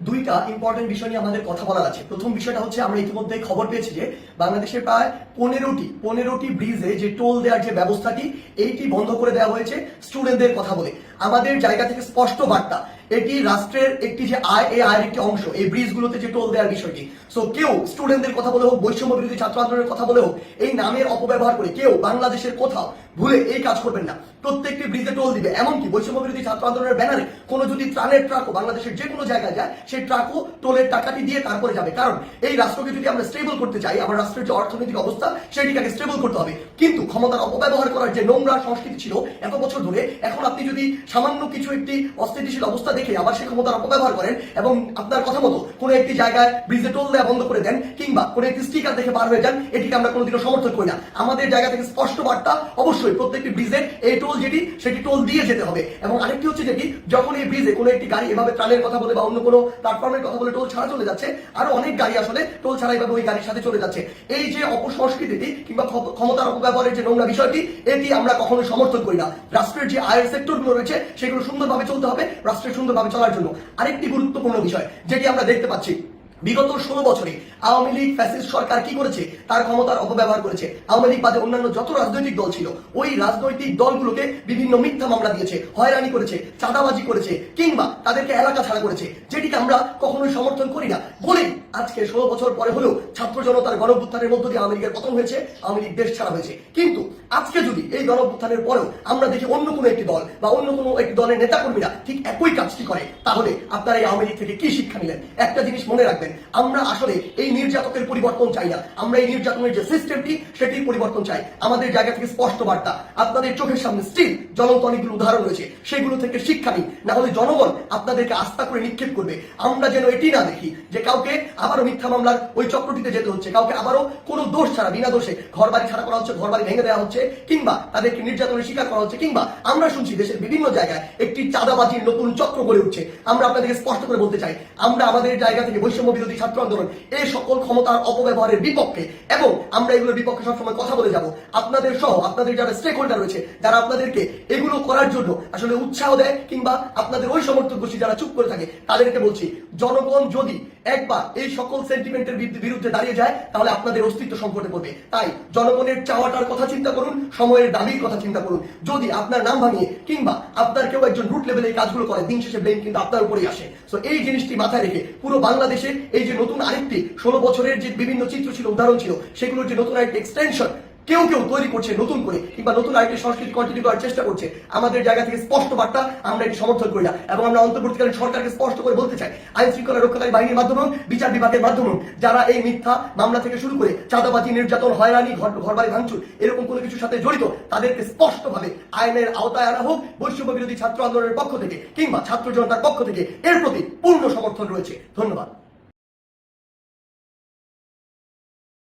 দুইটা ইম্পর্টেন্ট বিষয় নিয়ে আমাদের কথা বলার আছে। প্রথম বিষয়টা হচ্ছে, আমরা ইতিমধ্যে খবর পেয়েছি যে বাংলাদেশের প্রায় 15টি ব্রিজে যে টোল দেওয়ার যে ব্যবস্থাটি, এইটি বন্ধ করে দেওয়া হয়েছে স্টুডেন্টদের কথা বলে। আমাদের জায়গা থেকে স্পষ্ট বার্তা, এটি রাষ্ট্রের একটি যে আয়, এই আয়ের একটি অংশ এই ব্রিজগুলোতে যে টোল দেওয়ার বিষয়টি। সো কেউ স্টুডেন্টদের কথা বলে হোক, বৈষম্য বিরোধী ছাত্র আন্দোলনের কথা বলে হোক, এই নামের অপব্যবহার করে কেউ বাংলাদেশের কোথাও ভুলে এই কাজ করবেন না। প্রত্যেকটি ব্রিজে টোল দিবে, এমনকি বৈষম্য বিরোধী ছাত্র আন্দোলনের ব্যানারে কোনো যদি ত্রাণের ট্রাকও বাংলাদেশের যে কোনো জায়গায় যায়, সেই ট্রাকও টোলের টাকাটি দিয়ে তারপরে যাবে। কারণ এই রাষ্ট্রকে যদি আমরা স্টেবল করতে চাই, আমার রাষ্ট্রের যে অর্থনৈতিক অবস্থা সেটিকে স্টেবল করতে হবে। কিন্তু ক্ষমতার অপব্যবহার করার যে নোংরা সংস্কৃতি ছিল এত বছর ধরে, এখন আপনি যদি সামান্য কিছু একটি অস্থিতিশীল অবস্থা দেখে আবার সেই ক্ষমতার অপব্যবহার করেন এবং আপনার কথা মতো কোনো একটি জায়গায় ব্রিজে টোল দেওয়া বন্ধ করে দেন, কিংবা কোনো একটি স্টিকার দেখে পার হয়ে যান, এটিকে আমরা কোনোদিনও সমর্থন করি না। আমাদের জায়গা থেকে স্পষ্ট বার্তা, অবশ্যই প্রত্যেকটি ব্রিজে এই টোল সেটি টোল দিয়ে যেতে হবে। এবং আরেকটি হচ্ছে যেটি, যখন এই ব্রিজে কোনো একটি গাড়ি এভাবে ত্রাণের কথা বলে বা অন্য কোনো প্ল্যাটফর্মের কথা বলে টোল ছাড়া চলে যাচ্ছে, আরো অনেক গাড়ি আসলে টোল ছাড়া এইভাবে ওই গাড়ির সাথে চলে যাচ্ছে। এই যে অপসংস্কৃতিটি কিংবা ক্ষমতার অপব্যবহারের যে নোংরা বিষয়টি, এটি আমরা কখনোই সমর্থন করি না। রাষ্ট্রের যে আয়ের সেক্টরগুলো রয়েছে সেগুলো সুন্দরভাবে চলতে হবে রাষ্ট্রের সুন্দরভাবে চলার জন্য। আরেকটি গুরুত্বপূর্ণ বিষয় যেটি আমরা দেখতে পাচ্ছি, বিগত 16 বছরে আওয়ামী লীগ ফ্যাসিস্ট সরকার কি করেছে, তার ক্ষমতার অপব্যবহার করেছে। আওয়ামী লীগ বাদে অন্যান্য যত রাজনৈতিক দল ছিল, ওই রাজনৈতিক দলগুলোকে বিভিন্ন মিথ্যা মামলা দিয়েছে, হয়রানি করেছে, চাঁদাবাজি করেছে, কিংবা তাদেরকে এলাকা ছাড়া করেছে, যেটিকে আমরা কখনোই সমর্থন করি না। বলেই আজকে 16 বছর পরে হলেও ছাত্র জনতার গণঅভ্যুত্থানের মধ্য দিয়ে আওয়ামী লীগের পতন হয়েছে, আওয়ামী লীগ দেশ ছাড়া হয়েছে। কিন্তু আজকে যদি এই গণঅভ্যুত্থানের পরেও আমরা দেখি অন্য কোনো একটি দল বা অন্য কোনো একটি দলের নেতাকর্মীরা ঠিক একই কাজটি করে, তাহলে আপনারা এই আওয়ামী লীগ থেকে কি শিক্ষা নিলেন? একটা জিনিস মনে রাখবেন, আমরা আসলে এই নির্যাতকের পরিবর্তন চাই না, আমরা এই নির্যাতনের যে সিস্টেমটি সেটির পরিবর্তন চাই। আমাদের জায়গা থেকে স্পষ্ট বার্তা, আপনাদের চোখের সামনে স্টিল জ্বলন্ত অনেকগুলো উদাহরণ রয়েছে, সেগুলো থেকে শিক্ষা নিন, না হলে জনগণ আপনাদেরকে আস্থা করে নিক্ষেপ করবে। আমরা যেন এটি না দেখি যে কাউকে আবারও মিথ্যা মামলার ওই চক্রটিতে যেতে হচ্ছে, কাউকে আবারও কোনো দোষ ছাড়া বিনা দোষে ঘর বাড়ি ছাড়া করা হচ্ছে, ঘর বাড়ি ভেঙে দেওয়া হচ্ছে, কিংবা তাদেরকে নির্যাতনের শিকার করা হচ্ছে, কিংবা আমরা শুনছি দেশের বিভিন্ন জায়গায় একটি চাঁদাবাজির নতুন চক্র গড়ে উঠছে। আমরা আপনাদেরকে স্পষ্ট করে বলতে চাই, আমরা আমাদের জায়গা থেকে বৈষম্য বিরোধী ছাত্র আন্দোলন এই সকল ক্ষমতার অপব্যবহারের বিপক্ষে, এবং আমরা এগুলোর বিপক্ষে সবসময় কথা বলে যাব। আপনাদের সহ আপনাদের যারা স্টেক হোল্ডার রয়েছে, যারা আপনাদেরকে এগুলো করার জন্য আসলে উৎসাহ দেয়, কিংবা আপনাদের ওই সমর্থক গোষ্ঠী যারা চুপ করে থাকে, তাদেরকে বলছি, জনগণ যদি একবার এই সকল সেন্টিমেন্টের বিরুদ্ধে দাঁড়িয়ে যায়, তাহলে আপনাদের অস্তিত্ব সংকটে পড়বে। তাই জনগণের চাওয়াটার কথা চিন্তা করুন, সময়ের দাবির কথা চিন্তা করুন। যদি আপনার নাম ভাঙিয়ে কিংবা আপনার কেউ একজন রুট লেভেলে এই কাজগুলো করে, দিন শেষে ব্লেম কিন্তু আপনার উপরেই আসে। সো এই জিনিসটি মাথায় রেখে পুরো বাংলাদেশে এই যে নতুন আরেকটি 16 বছরের যে বিভিন্ন চিত্র ছিল, উদাহরণ ছিল, সেগুলোর যে নতুন আরেকটি এক্সটেনশন কেউ তৈরি করছে নতুন করে, কিংবা নতুন আরেকটি সংস্কৃতি কন্টিনিউ করার চেষ্টা করছে, আমাদের জায়গা থেকে স্পষ্ট বার্তা, আমরা এটি সমর্থন করি না। এবং আমরা অন্তর্বর্তীকালীন সরকারকে স্পষ্ট করে বলতে চাই, আইন শৃঙ্খলা রক্ষাকারী বাহিনীর মাধ্যমে, বিচার বিভাগের মাধ্যমে যারা এই মিথ্যা মামলা থেকে শুরু করে চাঁদাবাজি, নির্যাতন, হয়রানি, ঘরবাড়ি ভাঙচুর এরকম কোনো কিছুর সাথে জড়িত, তাদেরকে স্পষ্টভাবে আইনের আওতায় আনা হোক। বৈষম্য বিরোধী ছাত্র আন্দোলনের পক্ষ থেকে কিংবা ছাত্র জনতার পক্ষ থেকে এর প্রতি পূর্ণ সমর্থন রয়েছে। ধন্যবাদ।